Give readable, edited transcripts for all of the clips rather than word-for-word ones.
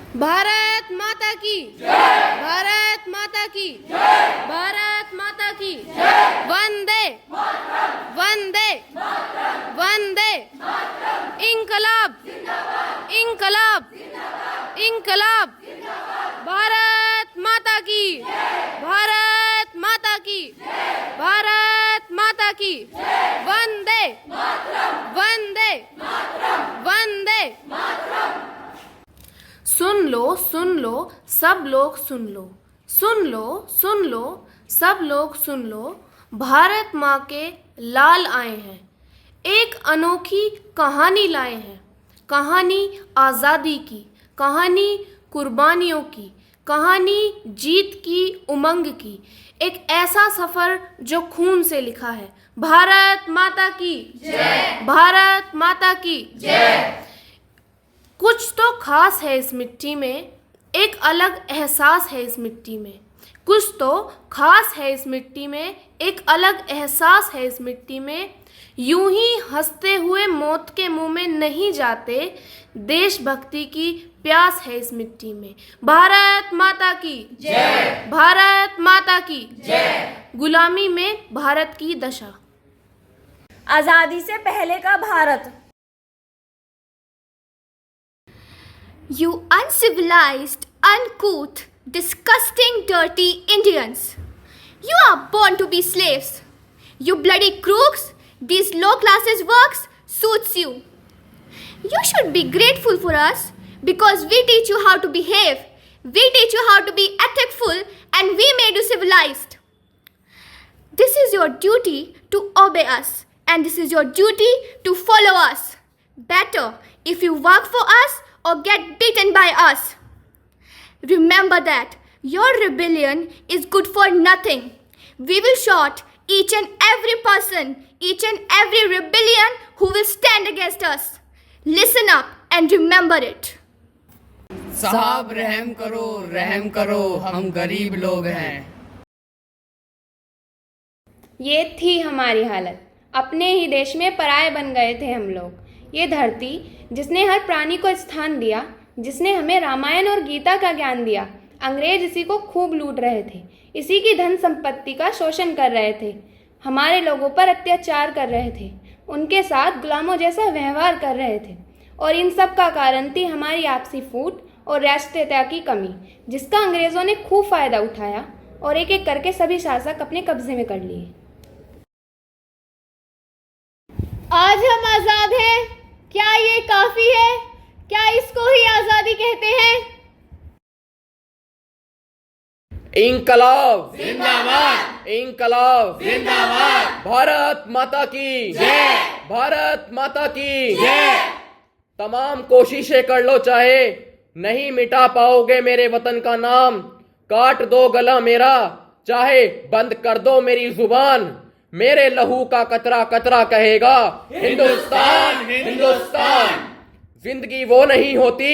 भारत माता की जय। भारत माता की जय। भारत माता की जय। वंदे वंदे वंदे इंकलाब इंकलाब इंकलाब। भारत माता की भारत माता की भारत माता की वंदे वंदे वंदे। सुन लो सब लोग सुन लो, सुन लो सब लोग सुन लो। भारत माँ के लाल आए हैं, एक अनोखी कहानी लाए हैं। कहानी आज़ादी की, कहानी कुर्बानियों की, कहानी जीत की, उमंग की। एक ऐसा सफ़र जो खून से लिखा है। भारत माता की जय। भारत माता की जय। कुछ तो खास है इस मिट्टी में, एक अलग एहसास है इस मिट्टी में। कुछ तो खास है इस मिट्टी में, एक अलग एहसास है इस मिट्टी में। यूं ही हंसते हुए मौत के मुंह में नहीं जाते, देशभक्ति की प्यास है इस मिट्टी में। भारत माता की जय। भारत माता की जय। गुलामी में भारत की दशा। आजादी से पहले का Bharat. You uncivilized, uncouth, disgusting, dirty Indians. You are born to be slaves. You bloody crooks, these low classes works suits you. You should be grateful for us because we teach you how to behave. We teach you how to be ethicful and we made you civilized. This is your duty to obey us and this is your duty to follow us. Better if you work for us or get beaten by us. Remember that your rebellion is good for nothing. We will shoot each and every person, each and every rebellion who will stand against us. Listen up and remember it. साहब रहम करो हम गरीब लोग हैं। ये थी हमारी हालत, अपने ही देश में पराये बन गए थे हम लोग। ये धरती जिसने हर प्राणी को स्थान दिया, जिसने हमें रामायण और गीता का ज्ञान दिया, अंग्रेज इसी को खूब लूट रहे थे, इसी की धन संपत्ति का शोषण कर रहे थे, हमारे लोगों पर अत्याचार कर रहे थे, उनके साथ गुलामों जैसा व्यवहार कर रहे थे। और इन सब का कारण थी हमारी आपसी फूट और राष्ट्रीयता की कमी, जिसका अंग्रेज़ों ने खूब फ़ायदा उठाया और एक एक करके सभी शासक अपने कब्जे में कर लिए। आज हम आजाद हैं, क्या ये काफी है? क्या इसको ही आजादी कहते हैं? इंकलाब जिंदाबाद। इंकलाब जिंदाबाद। भारत माता की जय। भारत माता की जय। तमाम कोशिशें कर लो चाहे नहीं मिटा पाओगे मेरे वतन का नाम। काट दो गला मेरा चाहे बंद कर दो मेरी जुबान, मेरे लहू का कतरा कतरा कहेगा हिंदुस्तान हिंदुस्तान। जिंदगी वो नहीं होती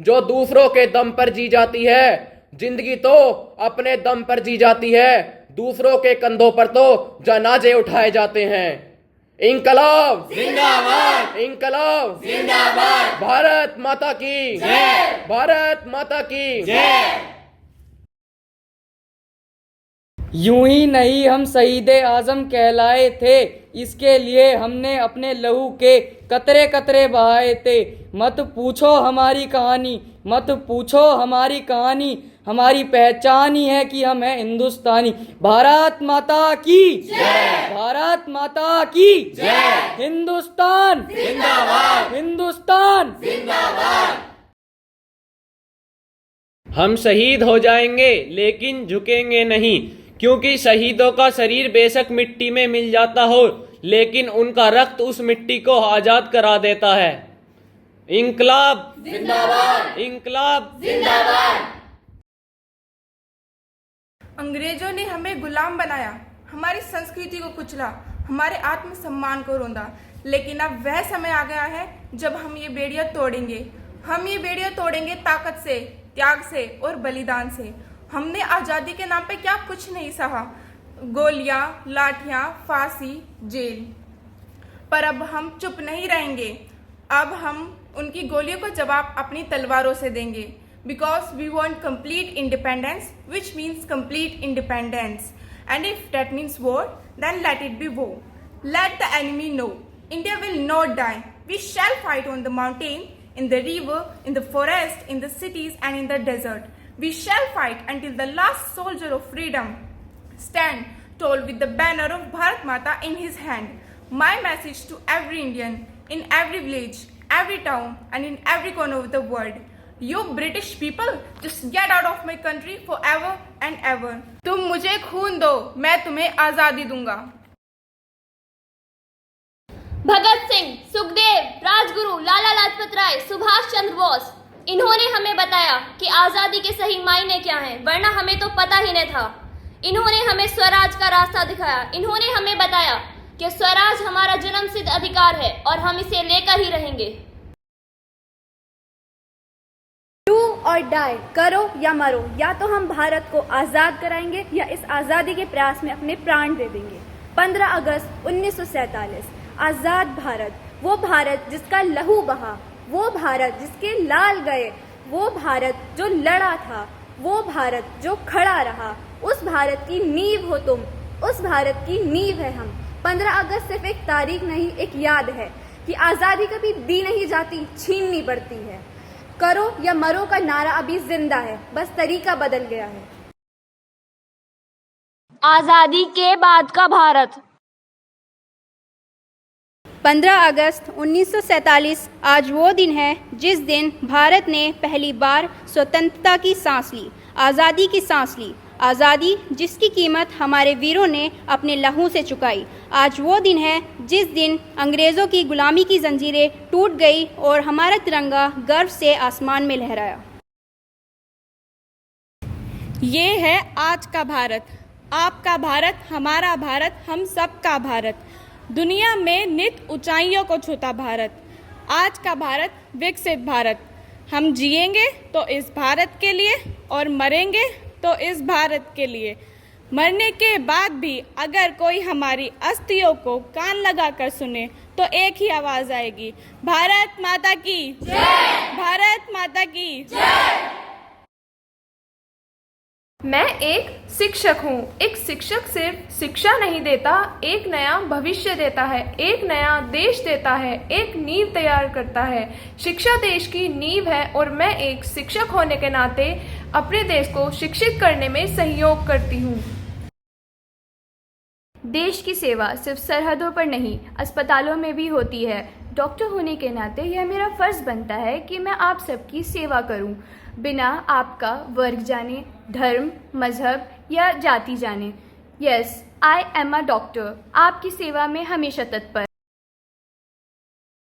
जो दूसरों के दम पर जी जाती है, जिंदगी तो अपने दम पर जी जाती है, दूसरों के कंधों पर तो जनाजे उठाए जाते हैं। इंकलाब जिंदाबाद। इंकलाब जिंदाबाद। भारत माता की जय। भारत माता की जय। यूं ही नहीं हम शहीदे आजम कहलाए थे, इसके लिए हमने अपने लहू के कतरे कतरे बहाए थे। मत पूछो हमारी कहानी, मत पूछो हमारी कहानी, हमारी पहचान ही है कि हम हैं हिंदुस्तानी। भारत माता की जय। भारत माता की जय। हिंदुस्तान जिंदाबाद। हिंदुस्तान जिंदाबाद। हम शहीद हो जाएंगे लेकिन झुकेंगे नहीं, क्योंकि शहीदों का शरीर बेशक मिट्टी में मिल जाता हो लेकिन उनका रक्त उस मिट्टी को आजाद करा देता है। इंकलाब जिंदाबाद। इंकलाब जिंदाबाद। अंग्रेजों ने हमें गुलाम बनाया, हमारी संस्कृति को कुचला, हमारे आत्मसम्मान को रौंदा। लेकिन अब वह समय आ गया है जब हम ये बेड़ियां तोड़ेंगे। हम ये बेड़ियां तोड़ेंगे ताकत से, त्याग से और बलिदान से। हमने आज़ादी के नाम पे क्या कुछ नहीं सहा, गोलियां, लाठियां, फांसी, जेल। पर अब हम चुप नहीं रहेंगे। अब हम उनकी गोलियों को जवाब अपनी तलवारों से देंगे। because we want complete independence, which means complete independence. And if that means war, then let it be war. Let the enemy know India will not die. We shall fight on the mountain, in the river, in the forest, in the cities and in the desert. We shall fight until the last soldier of freedom stand tall with the banner of Bharat Mata in his hand. My message to every Indian, in every village, every town and in every corner of the world. You British people, just get out of my country forever and ever. तुम मुझे खून दो, मैं तुम्हें आज़ादी दूंगा. भगत सिंह, सुखदेव, राजगुरु, लाला लाजपत राय, सुभाष चंद्र बोस, इन्होंने हमें बताया कि आज़ादी के सही मायने क्या हैं, वरना हमें तो पता ही नहीं था। इन्होंने हमें स्वराज का रास्ता दिखाया। इन्होंने हमें बताया कि स्वराज हमारा जन्मसिद्ध अधिकार है और हम इसे लेकर ही रहेंगे। डू और डाई, करो या मरो, या तो हम भारत को आज़ाद कराएंगे या इस आज़ादी के प्रयास में अपने प्राण दे देंगे। 15 अगस्त 1947, आज़ाद भारत, वो भारत जिसका लहू बहा, वो भारत जिसके लाल गए, वो भारत जो लड़ा था, वो भारत जो खड़ा रहा। उस भारत की नींव हो तुम, उस भारत की नींव है हम। 15 अगस्त सिर्फ एक तारीख नहीं, एक याद है कि आज़ादी कभी दी नहीं जाती, छीननी पड़ती है। करो या मरो का नारा अभी जिंदा है, बस तरीका बदल गया है। आज़ादी के बाद का भारत। 15 अगस्त 1947 आज वो दिन है जिस दिन भारत ने पहली बार स्वतंत्रता की सांस ली, आज़ादी की सांस ली। आज़ादी जिसकी कीमत हमारे वीरों ने अपने लहू से चुकाई। आज वो दिन है जिस दिन अंग्रेज़ों की गुलामी की जंजीरें टूट गई और हमारा तिरंगा गर्व से आसमान में लहराया। ये है आज का भारत, आपका भारत, हमारा भारत, हम सब का भारत, दुनिया में नित ऊंचाइयों को छूता भारत। आज का भारत विकसित भारत। हम जिएंगे तो इस भारत के लिए और मरेंगे तो इस भारत के लिए। मरने के बाद भी अगर कोई हमारी अस्थियों को कान लगाकर सुने तो एक ही आवाज आएगी, भारत माता की जय, भारत माता की जय। मैं एक शिक्षक हूँ। एक शिक्षक सिर्फ शिक्षा नहीं देता, एक नया भविष्य देता है, एक नया देश देता है, एक नींव तैयार करता है। शिक्षा देश की नींव है और मैं एक शिक्षक होने के नाते अपने देश को शिक्षित करने में सहयोग करती हूँ। देश की सेवा सिर्फ सरहदों पर नहीं, अस्पतालों में भी होती है। डॉक्टर होने के नाते यह मेरा फ़र्ज़ बनता है कि मैं आप सबकी सेवा करूं, बिना आपका वर्ग जाने, धर्म, मजहब या जाति जाने। Yes, I am a doctor, आपकी सेवा में हमेशा तत्पर।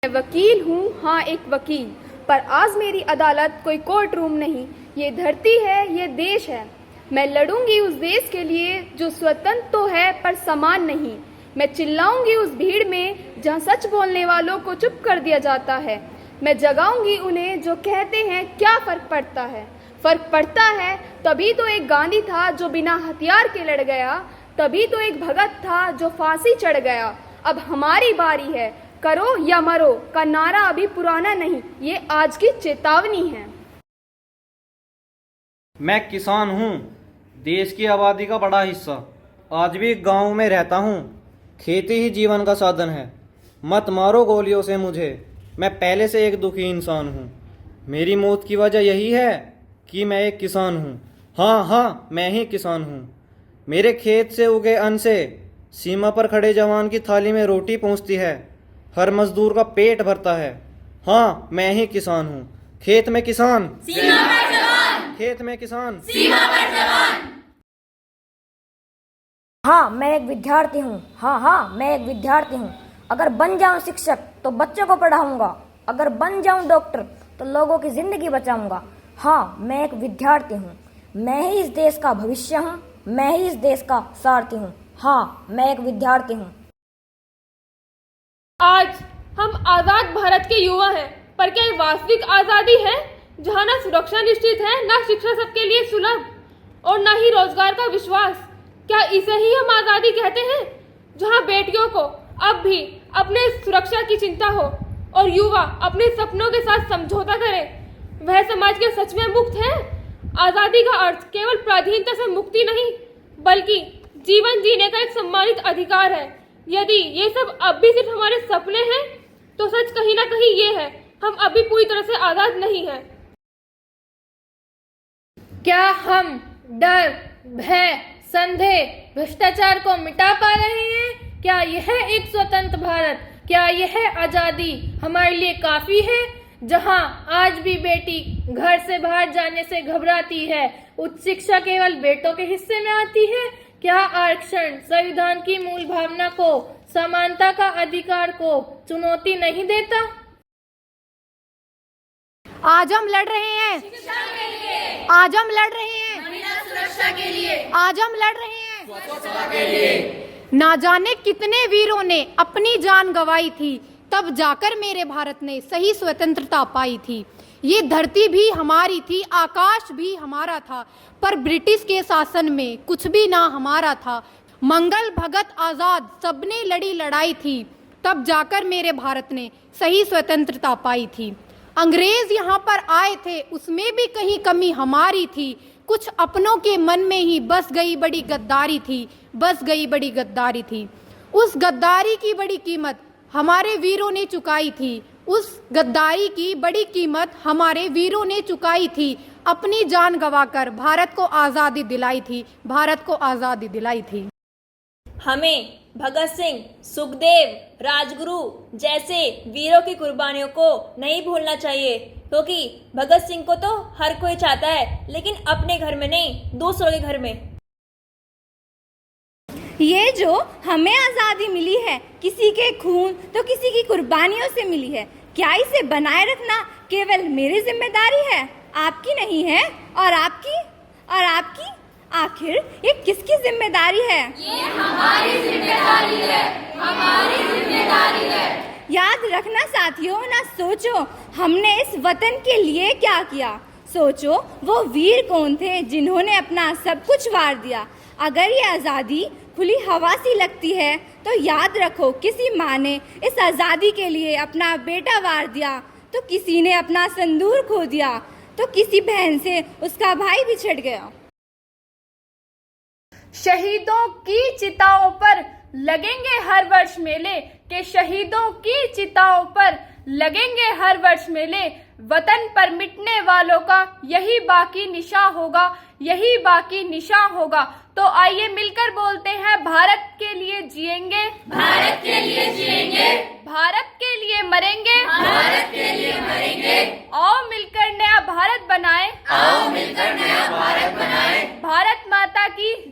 मैं वकील हूँ, हाँ एक वकील, पर आज मेरी अदालत कोई कोर्ट रूम नहीं, ये धरती है, ये देश है। मैं लड़ूंगी उस देश के लिए जो स्वतंत्र तो है पर समान नहीं। मैं चिल्लाऊंगी उस भीड़ में जहाँ सच बोलने वालों को चुप कर दिया जाता है। मैं जगाऊंगी उन्हें जो कहते हैं क्या फ़र्क पड़ता है। फ़र्क पड़ता है तभी तो एक गांधी था जो बिना हथियार के लड़ गया, तभी तो एक भगत था जो फांसी चढ़ गया। अब हमारी बारी है, करो या मरो का नारा अभी पुराना नहीं, ये आज की चेतावनी है। मैं किसान हूँ, देश की आबादी का बड़ा हिस्सा। आज भी गांव में रहता हूँ, खेती ही जीवन का साधन है। मत मारो गोलियों से मुझे, मैं पहले से एक दुखी इंसान हूँ। मेरी मौत की वजह यही है कि मैं एक किसान हूँ। हाँ, मैं ही किसान हूँ। मेरे खेत से उगे अन्न से सीमा पर खड़े जवान की थाली में रोटी पहुँचती है, हर मजदूर का पेट भरता है। हाँ, मैं ही किसान हूँ। खेत में किसान, सीमा पर जवान, खेत में किसान, सीमा पर जवान। हाँ, मैं एक विद्यार्थी हूँ। हाँ, मैं एक विद्यार्थी हूँ। अगर बन जाऊँ शिक्षक तो बच्चों को पढ़ाऊँगा, अगर बन जाऊँ डॉक्टर तो लोगों की जिंदगी बचाऊँगा। हाँ, मैं एक विद्यार्थी हूँ। मैं ही इस देश का भविष्य हूँ, मैं ही इस देश का सारथी हूँ। हाँ, मैं एक विद्यार्थी हूँ। आज हम आज़ाद भारत के युवा हैं, पर क्या ये वास्तविक आज़ादी है जहाँ ना सुरक्षा निश्चित है, ना शिक्षा सबके लिए सुलभ और ना ही रोजगार का विश्वास? क्या इसे ही हम आज़ादी कहते हैं, जहाँ बेटियों को अब भी अपने सुरक्षा की चिंता हो और युवा अपने सपनों के साथ समझौता करें? वह समाज के सच में मुक्त है? आजादी का अर्थ केवल पराधीनता से मुक्ति नहीं, बल्कि जीवन जीने का एक सम्मानित अधिकार है। यदि ये सब अब भी सिर्फ हमारे सपने हैं, तो सच कहीं ना कहीं ये है, हम अभी पूरी तरह से आजाद नहीं हैं। क्या हम डर, भय, संदेह, भ्रष्टाचार को मिटा पा रहे हैं? क्या यह एक स्वतंत्र भारत, क्या यह आजादी हमारे लिए काफी है? जहां आज भी बेटी घर से बाहर जाने से घबराती है, उच्च शिक्षा केवल बेटों के हिस्से में आती है। क्या आरक्षण संविधान की मूल भावना को, समानता का अधिकार को चुनौती नहीं देता? आज हम लड़ रहे हैं शिक्षा के लिए, आज हम लड़ रहे हैं महिला सुरक्षा के लिए, आज हम लड़ रहे हैं स्वतंत्रता के लिए। ना जाने कितने वीरों ने अपनी जान गंवाई थी, तब जाकर मेरे भारत ने सही स्वतंत्रता पाई थी। ये धरती भी हमारी थी, आकाश भी हमारा था, पर ब्रिटिश के शासन में कुछ भी ना हमारा था। मंगल भगत आजाद सबने लड़ी लड़ाई थी, तब जाकर मेरे भारत ने सही स्वतंत्रता पाई थी। अंग्रेज यहाँ पर आए थे, उसमें भी कहीं कमी हमारी थी। कुछ अपनों के मन में ही बस गई बड़ी गद्दारी थी, बस गई बड़ी गद्दारी थी। उस गद्दारी की बड़ी कीमत हमारे वीरों ने चुकाई थी, उस गद्दारी की बड़ी कीमत हमारे वीरों ने चुकाई थी। अपनी जान गंवाकर भारत को आज़ादी दिलाई थी, भारत को आज़ादी दिलाई थी। हमें भगत सिंह, सुखदेव, राजगुरु जैसे वीरों की कुर्बानियों को नहीं भूलना चाहिए, क्योंकि भगत सिंह को तो हर कोई चाहता है, लेकिन अपने घर में नहीं, दूसरों के घर में। ये जो हमें आज़ादी मिली है, किसी के खून तो किसी की कुर्बानियों से मिली है। क्या इसे बनाए रखना केवल मेरी जिम्मेदारी है, आपकी नहीं है? और आपकी आखिर ये किसकी जिम्मेदारी है? ये हमारी जिम्मेदारी है, हमारी जिम्मेदारी है। याद रखना साथियों, ना सोचो हमने इस वतन के लिए क्या किया, सोचो वो वीर कौन थे जिन्होंने अपना सब कुछ वार दिया। अगर ये आज़ादी खुली हवा सी लगती है, तो याद रखो किसी माँ ने इस आज़ादी के लिए अपना बेटा वार दिया, तो किसी ने अपना संदूर खो दिया, तो किसी बहन से उसका भाई बिछड़ गया। शहीदों की चिताओं पर लगेंगे हर वर्ष मेले, के शहीदों की चिताओं पर लगेंगे हर वर्ष मेले। वतन पर मिटने वालों का यही बाकी निशा होगा, यही बाकी निशा होगा। तो आइए मिलकर बोलते हैं, भारत के लिए जिएंगे, भारत के लिए जिएंगे, भारत के लिए मरेंगे, भारत के लिए मरेंगे। आओ मिलकर नया भारत बनाएं, आओ मिलकर नया भारत बनाएं। भारत माता की